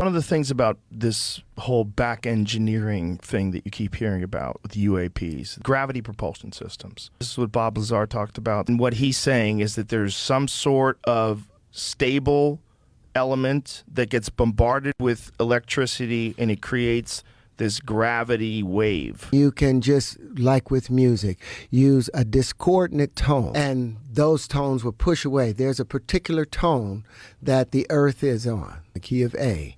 One of the things about this whole back engineering thing that you keep hearing about with UAPs, gravity propulsion systems. This is what Bob Lazar talked about. And what he's saying is that there's some sort of stable element that gets bombarded with electricity and it creates this gravity wave. You can just, like with music, use a discordant tone and those tones will push away. There's a particular tone that the earth is on, the key of A.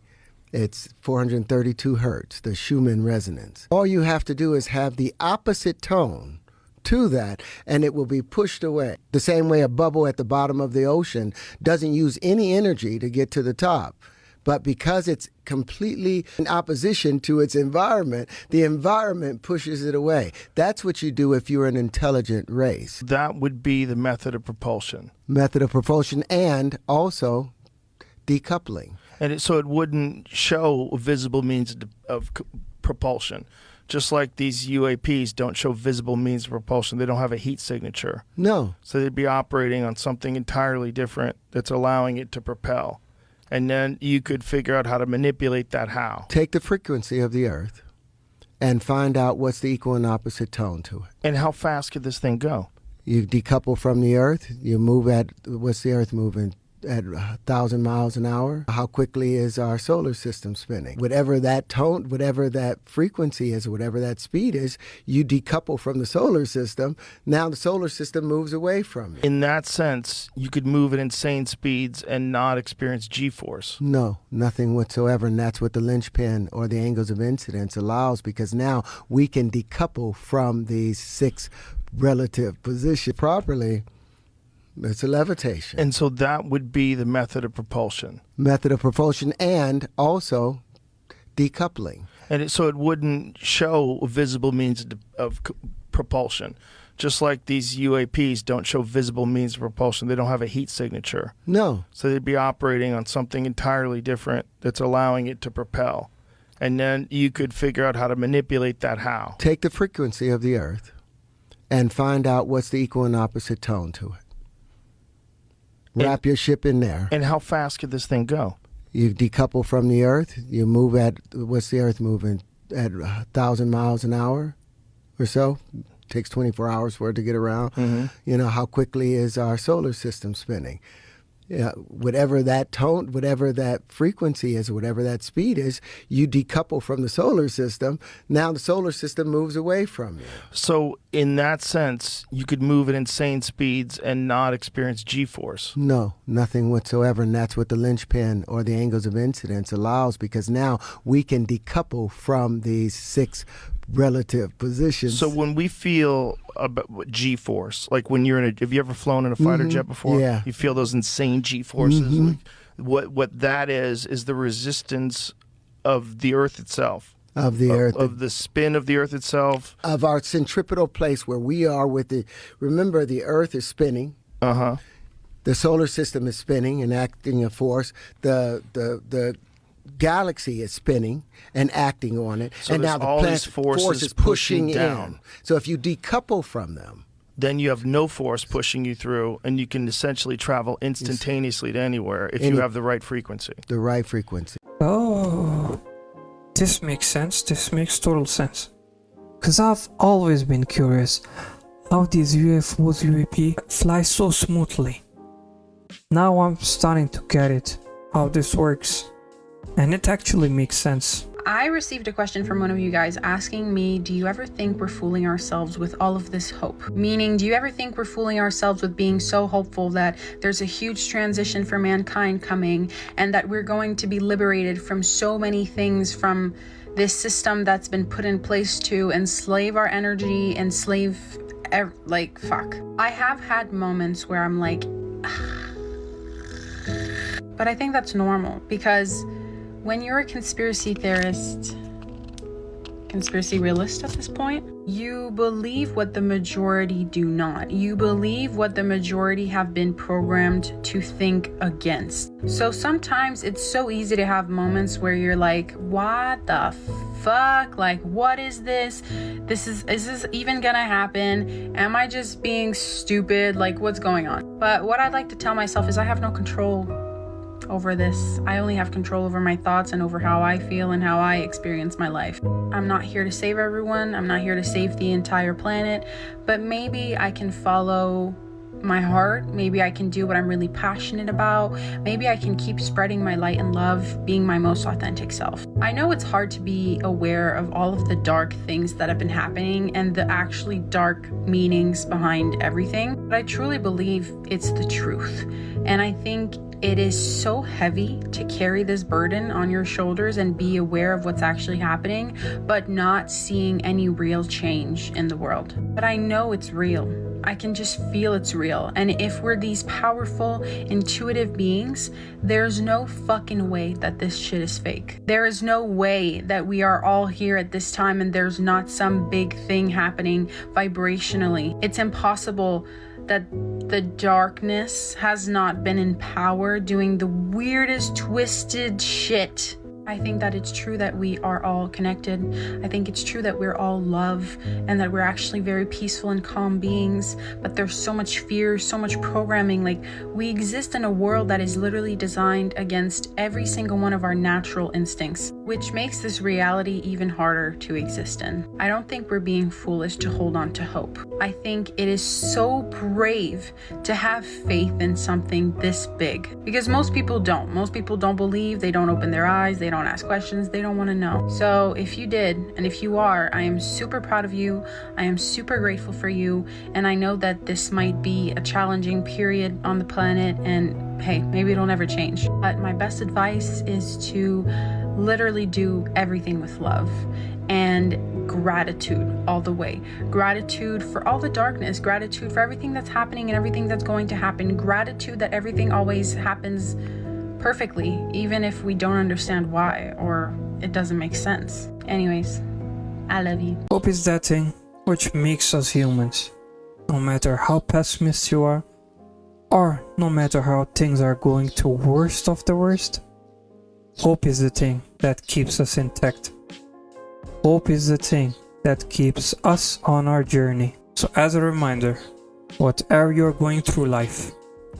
It's 432 hertz, the Schumann resonance. All you have to do is have the opposite tone to that and it will be pushed away. The same way a bubble at the bottom of the ocean doesn't use any energy to get to the top. But because it's completely in opposition to its environment, the environment pushes it away. That's what you do if you're an intelligent race. That would be the method of propulsion. Method of propulsion and also decoupling. And so it wouldn't show visible means of propulsion. Just like these UAPs don't show visible means of propulsion. They don't have a heat signature. No. So they'd be operating on something entirely different that's allowing it to propel. And then you could figure out how to manipulate that how. Take the frequency of the earth and find out what's the equal and opposite tone to it. And how fast could this thing go? You decouple from the earth, you move at, what's the earth moving? At 1,000 miles an hour. How quickly is our solar system spinning? Whatever that tone, whatever that frequency is, whatever that speed is, you decouple from the solar system. Now the solar system moves away from you. In that sense, you could move at insane speeds and not experience G-force. No, nothing whatsoever. And that's what the linchpin or the angles of incidence allows, because now we can decouple from these 6 relative positions properly. It's a levitation. And so that would be the method of propulsion. Method of propulsion and also decoupling. And so it wouldn't show visible means of propulsion. Just like these UAPs don't show visible means of propulsion. They don't have a heat signature. No. So they'd be operating on something entirely different that's allowing it to propel. And then you could figure out how to manipulate that how. Take the frequency of the earth and find out what's the equal and opposite tone to it. Wrap your ship in there. And how fast could this thing go? You decouple from the earth, you move at, what's the earth moving? At 1,000 miles an hour or so. Takes 24 hours for it to get around. Mm-hmm. You know, how quickly is our solar system spinning? Whatever that tone, whatever that frequency is, whatever that speed is, you decouple from the solar system. Now the solar system moves away from you. So in that sense, you could move at insane speeds and not experience G-force. No, nothing whatsoever. And that's what the linchpin or the angles of incidence allows, because now we can decouple from these 6 relative positions. So when we feel about G-force, like when you're in a, have you ever flown in a fighter jet before? Yeah. You feel those insane G-forces. Like what that is the resistance of the Earth itself. Of the Earth. Of the spin of the Earth itself. Of our centripetal place where we are with the, remember the Earth is spinning. Uh-huh. The solar system is spinning and acting a force. The galaxy is spinning and acting on it. So and now the all planet these forces is pushing down. in. So if you decouple from them, then you have no force pushing you through, and you can essentially travel instantaneously to anywhere if you have the right frequency. The right frequency. Oh, this makes sense. This makes total sense. Because I've always been curious how these UFOs, UAP fly so smoothly. Now I'm starting to get it, how this works. And it actually makes sense. I received a question from one of you guys asking me, do you ever think we're fooling ourselves with all of this hope? Meaning, do you ever think we're fooling ourselves with being so hopeful that there's a huge transition for mankind coming and that we're going to be liberated from so many things, from this system that's been put in place to enslave our energy, enslave, like, fuck. I have had moments where I'm like, but I think that's normal, because when you're a conspiracy theorist, conspiracy realist at this point, you believe what the majority do not. You believe what the majority have been programmed to think against. So sometimes it's so easy to have moments where you're like, what the fuck? Like, what is this? Is this even gonna happen? Am I just being stupid? Like, what's going on? But what I'd like to tell myself is I have no control over this. I only have control over my thoughts and over how I feel and how I experience my life. I'm not here to save everyone. I'm not here to save the entire planet, but maybe I can follow my heart. Maybe I can do what I'm really passionate about. Maybe I can keep spreading my light and love, being my most authentic self. I know it's hard to be aware of all of the dark things that have been happening and the actually dark meanings behind everything, but I truly believe it's the truth. And I think it is so heavy to carry this burden on your shoulders and be aware of what's actually happening, but not seeing any real change in the world. But I know it's real. I can just feel it's real. And if we're these powerful, intuitive beings, there's no fucking way that this shit is fake. There is no way that we are all here at this time and there's not some big thing happening vibrationally. It's impossible that the darkness has not been in power doing the weirdest, twisted shit. I think that it's true that we are all connected. I think it's true that we're all love and that we're actually very peaceful and calm beings, but there's so much fear, so much programming. Like, we exist in a world that is literally designed against every single one of our natural instincts, which makes this reality even harder to exist in. I don't think we're being foolish to hold on to hope. I think it is so brave to have faith in something this big, because most people don't. Most people don't believe, they don't open their eyes, they don't ask questions, they don't want to know. So if you did, and if you are, I am super proud of you. I am super grateful for you. And I know that this might be a challenging period on the planet, and hey, maybe it'll never change. But my best advice is to literally do everything with love and gratitude all the way. Gratitude for all the darkness, gratitude for everything that's happening and everything that's going to happen, gratitude that everything always happens perfectly, even if we don't understand why or it doesn't make sense. Anyways, I love you. Hope is that thing which makes us humans. No matter how pessimist you are, or no matter how things are going to worst of the worst, hope is the thing that keeps us intact. Hope is the thing that keeps us on our journey. So as a reminder, whatever you're going through life,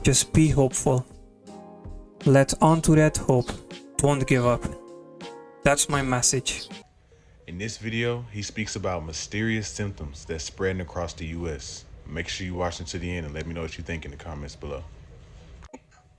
just be hopeful. Let onto that hope. Don't give up. That's my message. In this video, he speaks about mysterious symptoms that's spreading across the U.S. Make sure you watch until the end and let me know what you think in the comments below.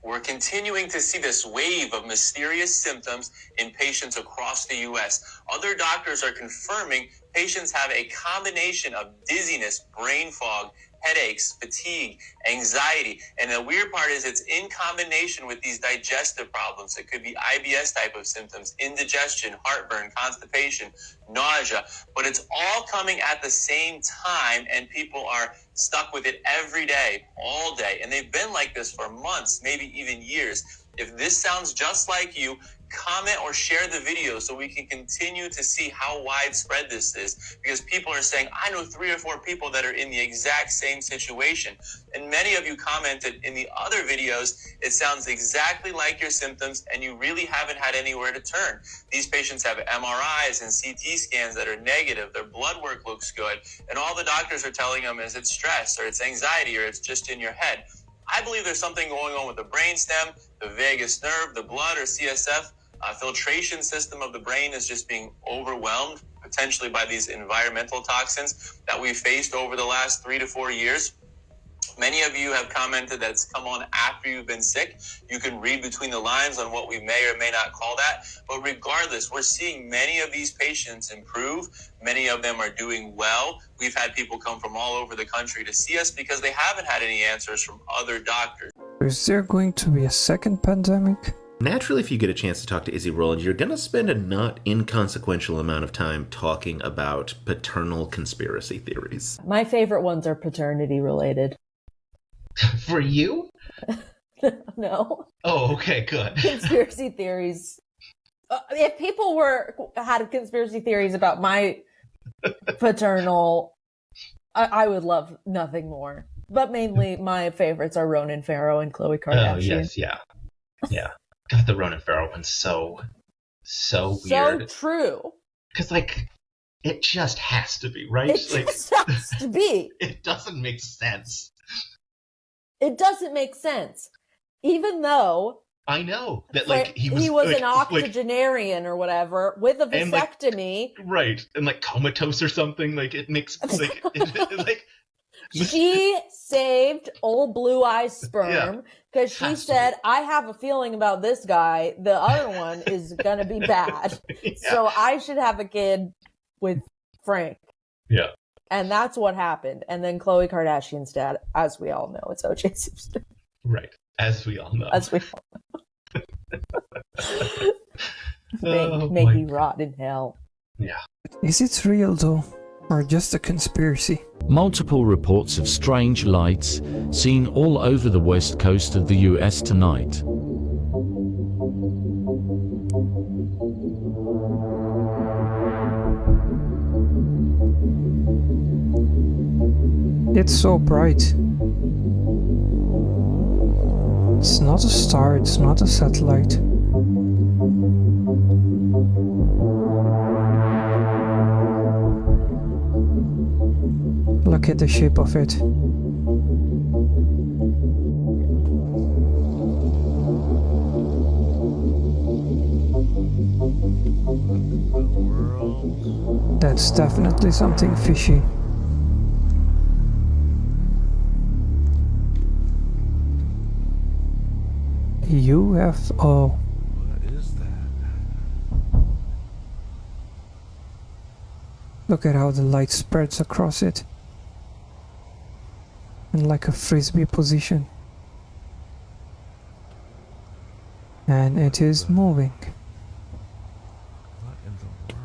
We're continuing to see this wave of mysterious symptoms in patients across the U.S. Other doctors are confirming patients have a combination of dizziness, brain fog, headaches, fatigue, anxiety. And the weird part is it's in combination with these digestive problems. It could be IBS type of symptoms, indigestion, heartburn, constipation, nausea, but it's all coming at the same time and people are stuck with it every day, all day. And they've been like this for months, maybe even years. If this sounds just like you, comment or share the video so we can continue to see how widespread this is, because people are saying, I know 3 or 4 people that are in the exact same situation. And many of you commented in the other videos, it sounds exactly like your symptoms and you really haven't had anywhere to turn. These patients have MRIs and CT scans that are negative. Their blood work looks good. And all the doctors are telling them is it's stress or it's anxiety or it's just in your head. I believe there's something going on with the brainstem, the vagus nerve, the blood or CSF. Filtration system of the brain is just being overwhelmed potentially by these environmental toxins that we've faced over the last 3 to 4 years. Many of you have commented that it's come on after you've been sick. You can read between the lines on what we may or may not call that. But regardless, we're seeing many of these patients improve. Many of them are doing well. We've had people come from all over the country to see us because they haven't had any answers from other doctors. Is there going to be a second pandemic? Naturally, if you get a chance to talk to Izzy Rowland, you're going to spend a not inconsequential amount of time talking about paternal conspiracy theories. My favorite ones are paternity related. For you? No. Oh, okay, good. Conspiracy theories. If people had conspiracy theories about my paternal, I would love nothing more. But mainly my favorites are Ronan Farrow and Khloe Kardashian. Oh, yes, yeah. Yeah. God, the Ronan Farrow one's so weird. So true. Because, like, it just has to be, right? It just has to be. It doesn't make sense. It doesn't make sense. Even though I know that, like, he was an like, octogenarian or whatever with a vasectomy. Right, and like comatose or something. Like it makes like she saved old Blue Eye's sperm because she said, "I have a feeling about this guy. The other one is gonna be bad, so I should have a kid with Frank." Yeah. And that's what happened. And then Khloe Kardashian's dad, as we all know, it's O.J. Simpson. Right. As we all know. May he rot in hell. Yeah. Is it real though? Or just a conspiracy? Multiple reports of strange lights seen all over the west coast of the US tonight. It's so bright. It's not a star, it's not a satellite. Look at the shape of it. That's definitely something fishy. UFO. What is that? Look at how the light spreads across it. In like a frisbee position. And it is moving.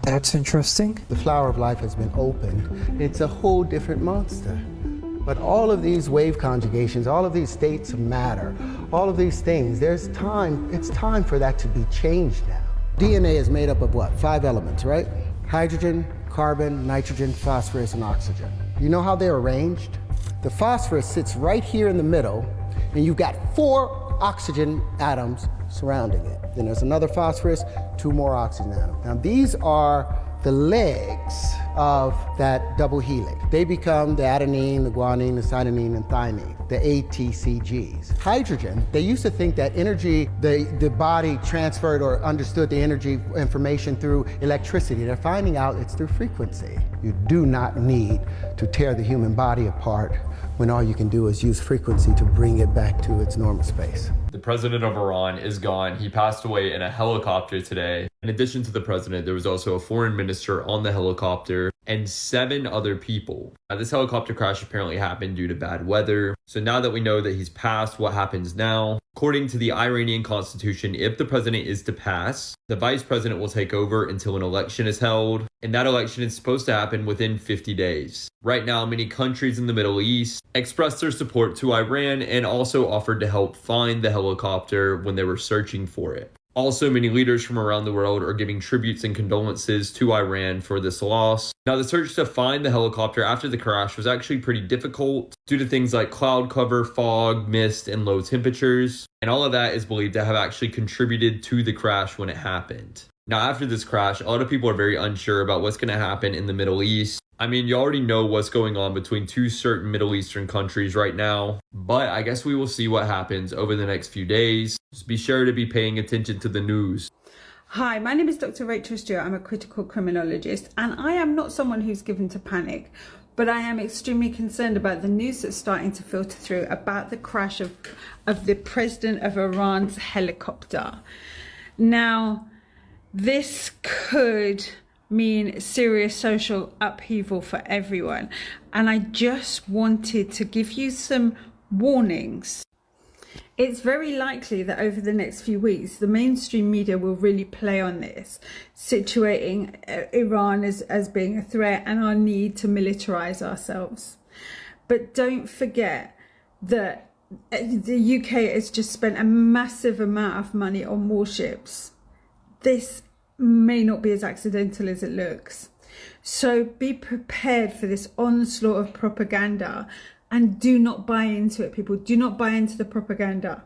That's interesting. The flower of life has been opened. It's a whole different monster. But all of these wave conjugations, all of these states of matter, all of these things, it's time for that to be changed now. DNA is made up of what? 5 elements, right? Hydrogen, carbon, nitrogen, phosphorus, and oxygen. You know how they're arranged? The phosphorus sits right here in the middle, and you've got 4 oxygen atoms surrounding it. Then there's another phosphorus, 2 more oxygen atoms. Now these are the legs of that double helix. They become the adenine, the guanine, the cytosine, and thymine, the ATCGs. Hydrogen, they used to think that energy, the body transferred or understood the energy information through electricity. They're finding out it's through frequency. You do not need to tear the human body apart when all you can do is use frequency to bring it back to its normal space. The president of Iran is gone. He passed away in a helicopter today. In addition to the president, there was also a foreign minister on the helicopter and 7 other people. Now, this helicopter crash apparently happened due to bad weather. So now that we know that he's passed, what happens now? According to the Iranian constitution, if the president is to pass, the vice president will take over until an election is held. And that election is supposed to happen within 50 days. Right now, many countries in the Middle East expressed their support to Iran and also offered to help find the helicopter when they were searching for it. Also, many leaders from around the world are giving tributes and condolences to Iran for this loss. Now, the search to find the helicopter after the crash was actually pretty difficult due to things like cloud cover, fog, mist, and low temperatures. And all of that is believed to have actually contributed to the crash when it happened. Now, after this crash, a lot of people are very unsure about what's going to happen in the Middle East. I mean, you already know what's going on between 2 certain Middle Eastern countries right now, but I guess we will see what happens over the next few days. Just be sure to be paying attention to the news. Hi, my name is Dr. Rachel Stewart. I'm a critical criminologist, and I am not someone who's given to panic, but I am extremely concerned about the news that's starting to filter through about the crash of the president of Iran's helicopter. Now, this could mean serious social upheaval for everyone. And I just wanted to give you some warnings. It's very likely that over the next few weeks, the mainstream media will really play on this, situating Iran as being a threat and our need to militarize ourselves. But don't forget that the UK has just spent a massive amount of money on warships. This may not be as accidental as it looks. So be prepared for this onslaught of propaganda and do not buy into it, people. Do not buy into the propaganda.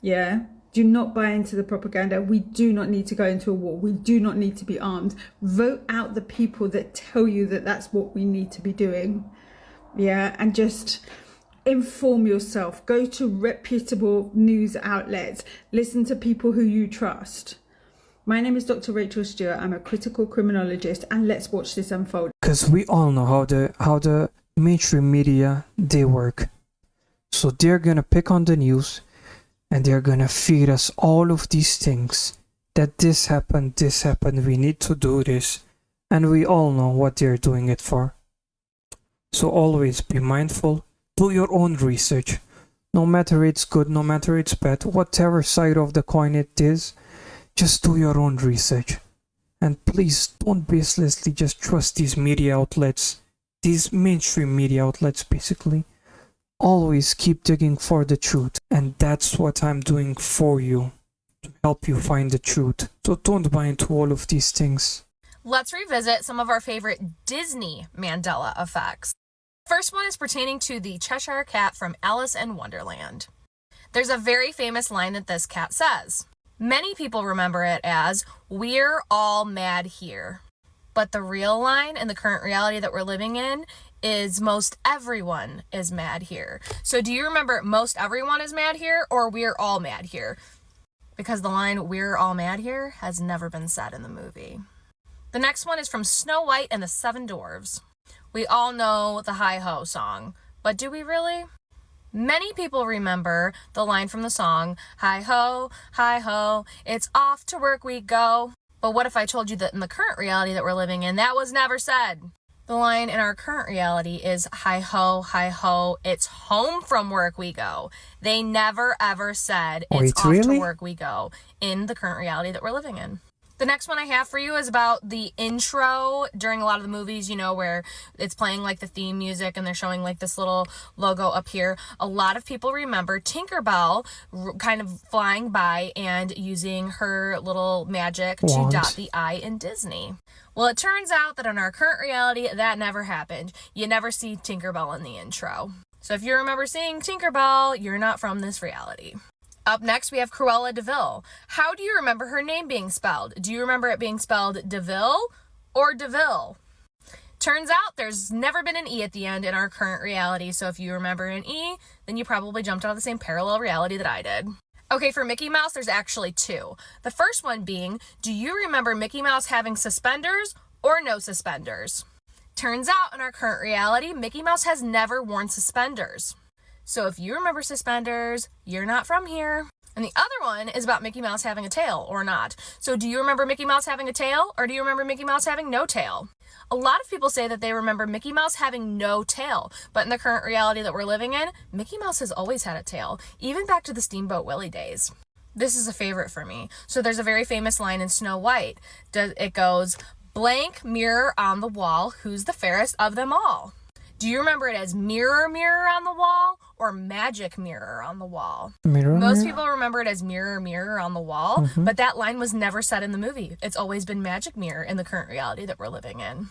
Yeah? Do not buy into the propaganda. We do not need to go into a war. We do not need to be armed. Vote out the people that tell you that that's what we need to be doing. Yeah? And just inform yourself, go to reputable news outlets, listen to people who you trust. My name is Dr. Rachel Stewart. I'm a critical criminologist, and let's watch this unfold. Because we all know how the mainstream media, they work. So they're gonna pick on the news, and they're gonna feed us all of these things. That this happened, we need to do this. And we all know what they're doing it for. So always be mindful. Do your own research. No matter it's good, no matter it's bad, whatever side of the coin it is, just do your own research. And please don't baselessly just trust these media outlets, these mainstream media outlets basically. Always keep digging for the truth. And that's what I'm doing for you, to help you find the truth. So don't buy into all of these things. Let's revisit some of our favorite Disney Mandela effects. First one is pertaining to the Cheshire Cat from Alice in Wonderland. There's a very famous line that this cat says. Many people remember it as, "We're all mad here." But the real line in the current reality that we're living in is most everyone is mad here. So do you remember most everyone is mad here or we're all mad here? Because the line "we're all mad here" has never been said in the movie. The next one is from Snow White and the Seven Dwarfs. We all know the Hi-Ho song, but do we really? Many people remember the line from the song, "Hi-ho, hi-ho, it's off to work we go." But what if I told you that in the current reality that we're living in, that was never said? The line in our current reality is, "Hi-ho, hi-ho, it's home from work we go." They never ever said, "It's off to work we go" in the current reality that we're living in. The next one I have for you is about the intro during a lot of the movies, you know, where it's playing like the theme music and they're showing like this little logo up here. A lot of people remember Tinkerbell kind of flying by and using her little magic to dot the I in Disney. Well, it turns out that in our current reality, that never happened. You never see Tinkerbell in the intro. So if you remember seeing Tinkerbell, you're not from this reality. Up next, we have Cruella de Vil. How do you remember her name being spelled? Do you remember it being spelled DeVille or DeVille? Turns out there's never been an E at the end in our current reality, so if you remember an E, then you probably jumped out of the same parallel reality that I did. Okay, for Mickey Mouse, there's actually two. The first one being, do you remember Mickey Mouse having suspenders or no suspenders? Turns out in our current reality, Mickey Mouse has never worn suspenders. So if you remember suspenders, you're not from here. And the other one is about Mickey Mouse having a tail or not. So do you remember Mickey Mouse having a tail or do you remember Mickey Mouse having no tail? A lot of people say that they remember Mickey Mouse having no tail, but in the current reality that we're living in, Mickey Mouse has always had a tail, even back to the Steamboat Willie days. This is a favorite for me. So there's a very famous line in Snow White. It goes, "Blank mirror on the wall, who's the fairest of them all?" Do you remember it as mirror, mirror on the wall or magic mirror on the wall? Most people remember it as mirror, mirror on the wall, but that line was never said in the movie. It's always been magic mirror in the current reality that we're living in.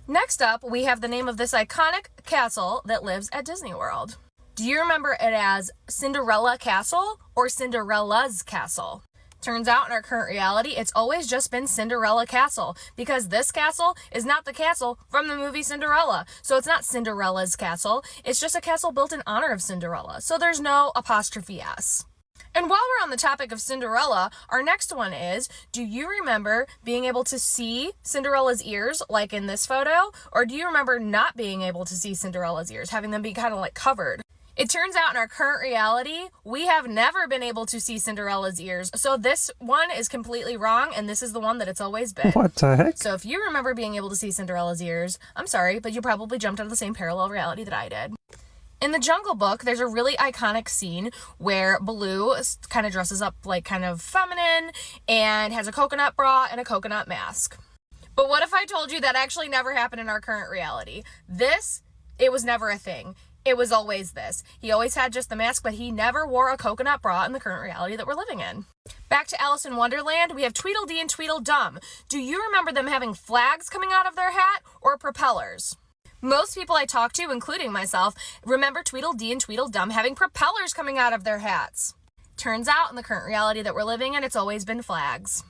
Next up, we have the name of this iconic castle that lives at Disney World. Do you remember it as Cinderella Castle or Cinderella's Castle? Turns out in our current reality, it's always just been Cinderella Castle because this castle is not the castle from the movie Cinderella. So it's not Cinderella's castle. It's just a castle built in honor of Cinderella. So there's no apostrophe S. And while we're on the topic of Cinderella, our next one is, do you remember being able to see Cinderella's ears like in this photo? Or do you remember not being able to see Cinderella's ears, having them be kind of like covered? It turns out in our current reality, we have never been able to see Cinderella's ears. So this one is completely wrong, and this is the one that it's always been. What the heck? So if you remember being able to see Cinderella's ears, I'm sorry, but you probably jumped out of the same parallel reality that I did. In the Jungle Book, there's a really iconic scene where Baloo kind of dresses up like kind of feminine and has a coconut bra and a coconut mask. But what if I told you that actually never happened in our current reality? It was never a thing. It was always this. He always had just the mask, but he never wore a coconut bra in the current reality that we're living in. Back to Alice in Wonderland, we have Tweedledee and Tweedledum. Do you remember them having flags coming out of their hat or propellers? Most people I talk to, including myself, remember Tweedledee and Tweedledum having propellers coming out of their hats. Turns out in the current reality that we're living in, it's always been flags.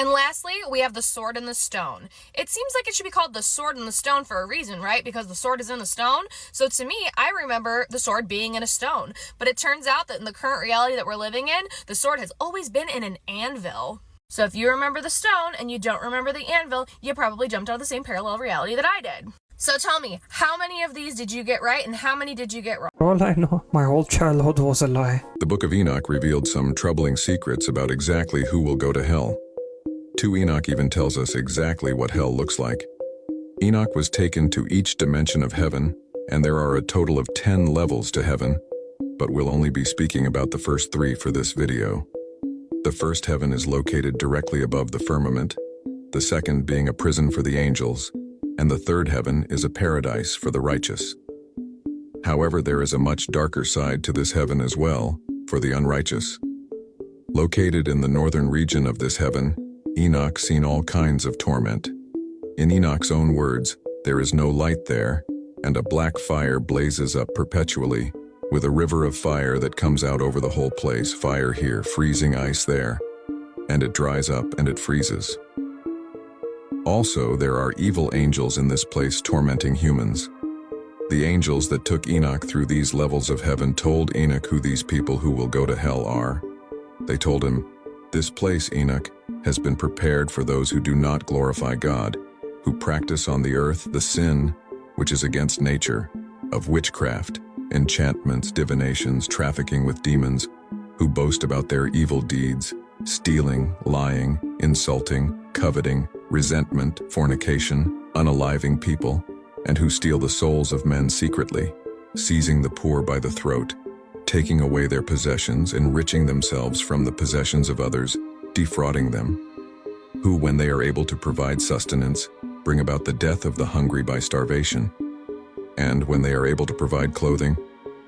And lastly, we have the sword and the stone. It seems like it should be called the sword and the stone for a reason, right? Because the sword is in the stone. So to me, I remember the sword being in a stone. But it turns out that in the current reality that we're living in, the sword has always been in an anvil. So if you remember the stone and you don't remember the anvil, you probably jumped out of the same parallel reality that I did. So tell me, how many of these did you get right and how many did you get wrong? All I know, my whole childhood was a lie. The Book of Enoch revealed some troubling secrets about exactly who will go to hell. 2 Enoch even tells us exactly what hell looks like. Enoch was taken to each dimension of heaven, and there are a total of 10 levels to heaven, but we'll only be speaking about the first 3 for this video. The first heaven is located directly above the firmament, the second being a prison for the angels, and the third heaven is a paradise for the righteous. However, there is a much darker side to this heaven as well, for the unrighteous. Located in the northern region of this heaven, Enoch seen all kinds of torment. In Enoch's own words, there is no light there, and a black fire blazes up perpetually, with a river of fire that comes out over the whole place, fire here, freezing ice there, and it dries up and it freezes. Also, there are evil angels in this place tormenting humans. The angels that took Enoch through these levels of heaven told Enoch who these people who will go to hell are. They told him, "This place, Enoch, has been prepared for those who do not glorify God, who practice on the earth the sin, which is against nature, of witchcraft, enchantments, divinations, trafficking with demons, who boast about their evil deeds, stealing, lying, insulting, coveting, resentment, fornication, unaliving people, and who steal the souls of men secretly, seizing the poor by the throat, taking away their possessions, enriching themselves from the possessions of others, defrauding them, who, when they are able to provide sustenance, bring about the death of the hungry by starvation, and when they are able to provide clothing,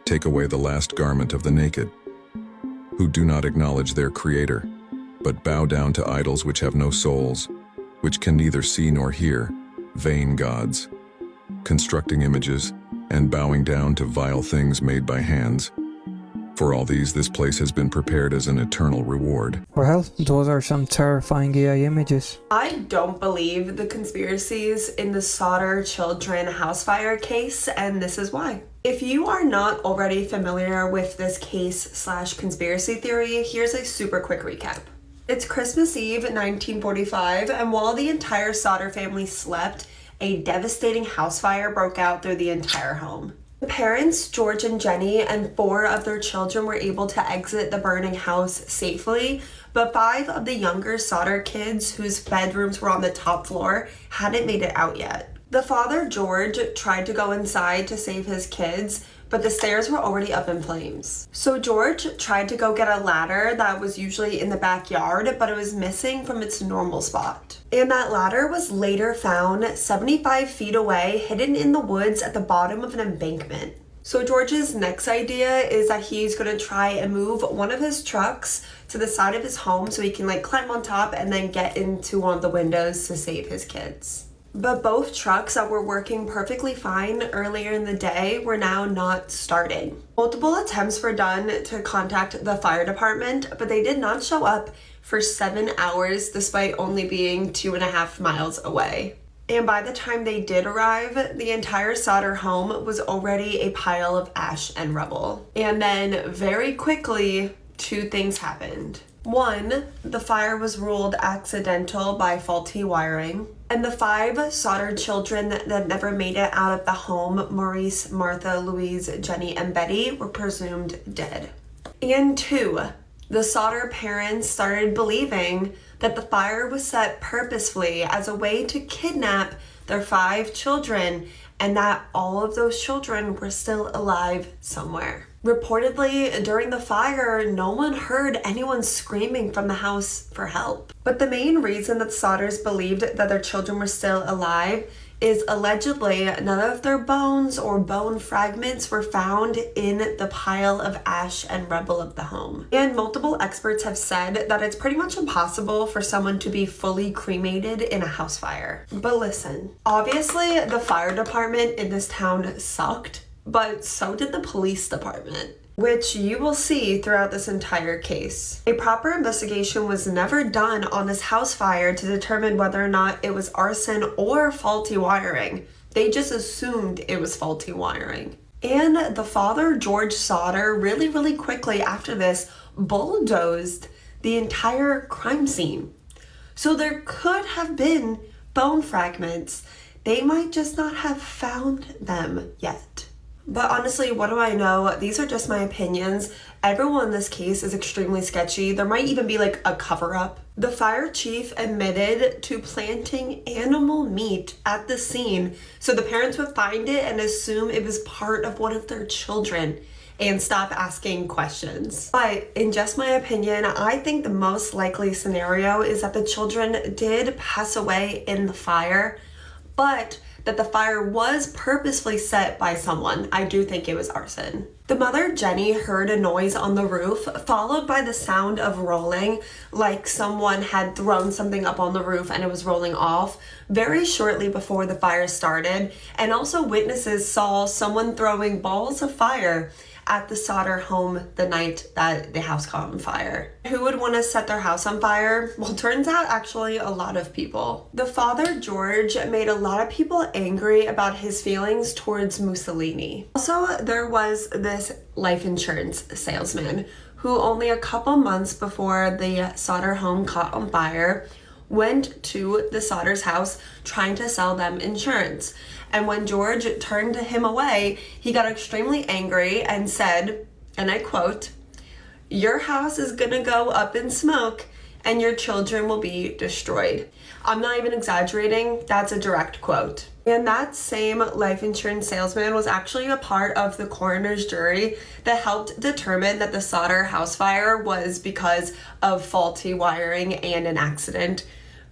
take away the last garment of the naked, who do not acknowledge their Creator, but bow down to idols which have no souls, which can neither see nor hear, vain gods, constructing images, and bowing down to vile things made by hands. For all these, this place has been prepared as an eternal reward." Well, those are some terrifying AI images. I don't believe the conspiracies in the Sodder children house fire case, and this is why. If you are not already familiar with this case/conspiracy theory, here's a super quick recap. It's Christmas Eve 1945, and while the entire Sodder family slept, a devastating house fire broke out through the entire home. The parents, George and Jenny, and 4 of their children were able to exit the burning house safely, but 5 of the younger Sodder kids, whose bedrooms were on the top floor, hadn't made it out yet. The father, George, tried to go inside to save his kids, but the stairs were already up in flames. So George tried to go get a ladder that was usually in the backyard, but it was missing from its normal spot. And that ladder was later found 75 feet away, hidden in the woods at the bottom of an embankment. So George's next idea is that he's gonna try and move one of his trucks to the side of his home so he can climb on top and then get into one of the windows to save his kids. But both trucks that were working perfectly fine earlier in the day were now not starting. Multiple attempts were done to contact the fire department, but they did not show up for 7 hours despite only being 2.5 miles away. And by the time they did arrive, the entire Sodder home was already a pile of ash and rubble. And then very quickly, 2 things happened. 1, the fire was ruled accidental by faulty wiring, and the 5 Sodder children that never made it out of the home, Maurice, Martha, Louise, Jenny, and Betty, were presumed dead. And 2, the Sodder parents started believing that the fire was set purposefully as a way to kidnap their 5 children, and that all of those children were still alive somewhere. Reportedly, during the fire, no one heard anyone screaming from the house for help. But the main reason that Sodders believed that their children were still alive is allegedly none of their bones or bone fragments were found in the pile of ash and rubble of the home. And multiple experts have said that it's pretty much impossible for someone to be fully cremated in a house fire. But listen, obviously the fire department in this town sucked, but so did the police department. which you will see throughout this entire case. A proper investigation was never done on this house fire to determine whether or not it was arson or faulty wiring. They just assumed it was faulty wiring. And the father, George Sauter, really quickly after this bulldozed the entire crime scene. So there could have been bone fragments. They might just not have found them yet. But honestly, what do I know? These are just my opinions. Everyone in this case is extremely sketchy. There might even be like a cover-up. The fire chief admitted to planting animal meat at the scene so the parents would find it and assume it was part of one of their children and stop asking questions. But in just my opinion, I think the most likely scenario is that the children did pass away in the fire, but that the fire was purposefully set by someone. I do think it was arson. The mother, Jenny, heard a noise on the roof, followed by the sound of rolling, like someone had thrown something up on the roof and it was rolling off, very shortly before the fire started. And also witnesses saw someone throwing balls of fire at the Sauter home the night that the house caught on fire. Who would want to set their house on fire? Well, turns out actually a lot of people. The father, George, made a lot of people angry about his feelings towards Mussolini. Also, there was this life insurance salesman who only a couple months before the Sauter home caught on fire went to the Sauter's house trying to sell them insurance. And when George turned him away, he got extremely angry and said, and I quote, "Your house is gonna go up in smoke and your children will be destroyed." I'm not even exaggerating, that's a direct quote. And that same life insurance salesman was actually a part of the coroner's jury that helped determine that the Sauter house fire was because of faulty wiring and an accident.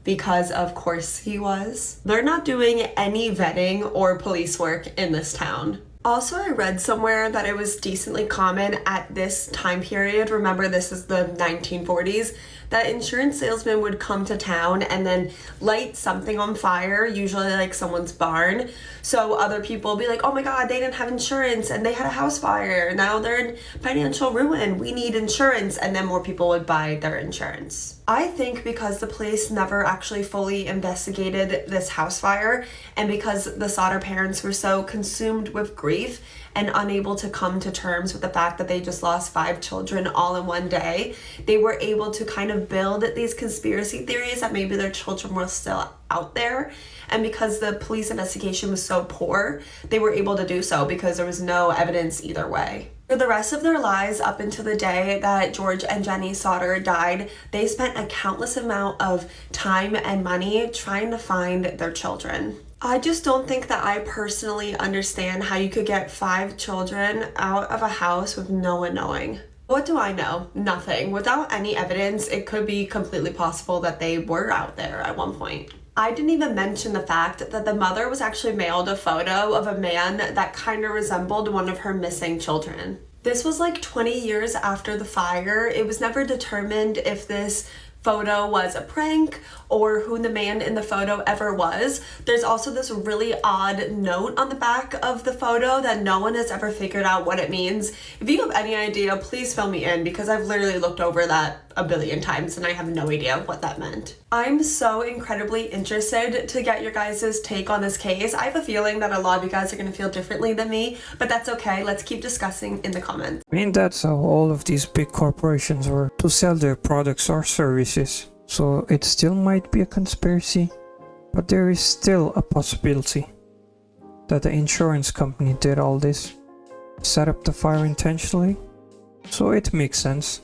Because of course he was. They're not doing any vetting or police work in this town. Also, I read somewhere that it was decently common at this time period, remember this is the 1940s, that insurance salesmen would come to town and then light something on fire, usually like someone's barn. So other people would be like, oh my God, they didn't have insurance and they had a house fire. Now they're in financial ruin. We need insurance. And then more people would buy their insurance. I think because the police never actually fully investigated this house fire and because the Sauter parents were so consumed with grief and unable to come to terms with the fact that they just lost 5 children all in one day, they were able to kind of build these conspiracy theories that maybe their children were still out there. And because the police investigation was so poor, they were able to do so because there was no evidence either way. For the rest of their lives, up until the day that George and Jenny Sauter died, they spent a countless amount of time and money trying to find their children. I just don't think that I personally understand how you could get 5 children out of a house with no one knowing. What do I know? Nothing. Without any evidence, it could be completely possible that they were out there at one point. I didn't even mention the fact that the mother was actually mailed a photo of a man that kind of resembled one of her missing children. This was like 20 years after the fire. It was never determined if this photo was a prank or who the man in the photo ever was. There's also this really odd note on the back of the photo that no one has ever figured out what it means. If you have any idea, please fill me in because I've literally looked over that a billion times and I have no idea what that meant. I'm so incredibly interested to get your guys' take on this case. I have a feeling that a lot of you guys are going to feel differently than me, but that's okay. Let's keep discussing in the comments. I mean, that's how all of these big corporations were to sell their products or services. So it still might be a conspiracy, but there is still a possibility that the insurance company did all this, set up the fire intentionally. So it makes sense.